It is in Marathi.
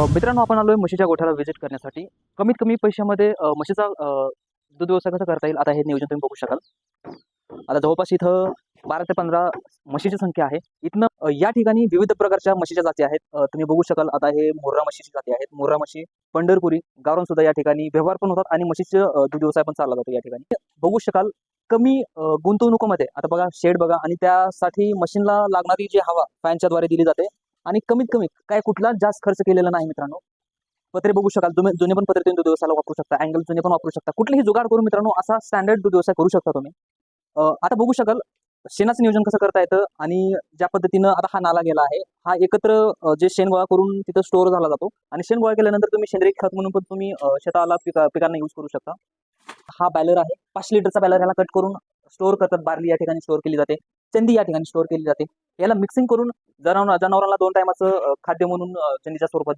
मित्रांनो, आपण आलोय म्हशीच्या गोठ्याला व्हिजिट करण्यासाठी. कमीत कमी पैशामध्ये म्हशीचा दूध व्यवसाय कसा करता येईल, आता हे नियोजन तुम्ही बघू शकाल. आता जवळपास इथं 12 ते 15 म्हशीची संख्या आहे. इथनं या ठिकाणी विविध प्रकारच्या म्हशीच्या जाती आहेत. तुम्ही बघू शकाल. आता हे मुर्रा म्हशीची जाती आहेत. मुर्रा म्हशी, पंढरपुरी, गावरान सुद्धा या ठिकाणी व्यवहार पण होतात आणि म्हशीचे दूध व्यवसाय पण चालला जातो या ठिकाणी. बघू शकाल कमी गुंतवणुकीमध्ये. आता बघा शेड बघा, आणि त्यासाठी मशीनला लागणारी जी हवा फॅनच्या द्वारे दिली जाते आणि कमीत कमी काय कुठला जास्त खर्च केलेला नाही मित्रांनो. पत्रे बघू शकाल तुम्ही, जुने पण पत्रे तुम्ही दूध व्यवसायाला वापरू शकता, अँगल जुने पण वापरू शकता. कुठलेही जुगाड करून मित्रांनो असा स्टँडर्ड दूध व्यवसाय करू शकता तुम्ही. आता बघू शकाल शेणाचं नियोजन कसं करता येतं आणि ज्या पद्धतीनं आता हा नाला गेला आहे, हा एकत्र जे शेण गोळा करून तिथं स्टोअर झाला जातो आणि शेण गोळा केल्यानंतर तुम्ही सेंद्रिय खत म्हणून पण तुम्ही शेताला पिकांना यूज करू शकता. हा बॅलर आहे, 500 लिटरचा बॅलर, ह्याला कट करून स्टोअर करतात. बार्ली या ठिकाणी स्टोअर केली जाते, चंदी या ठिकाणी स्टोअर केली जाते. याला मिक्सिंग करून जनावरांना 2 टायमाचं खाद्य म्हणून चंदीच्या स्वरूपात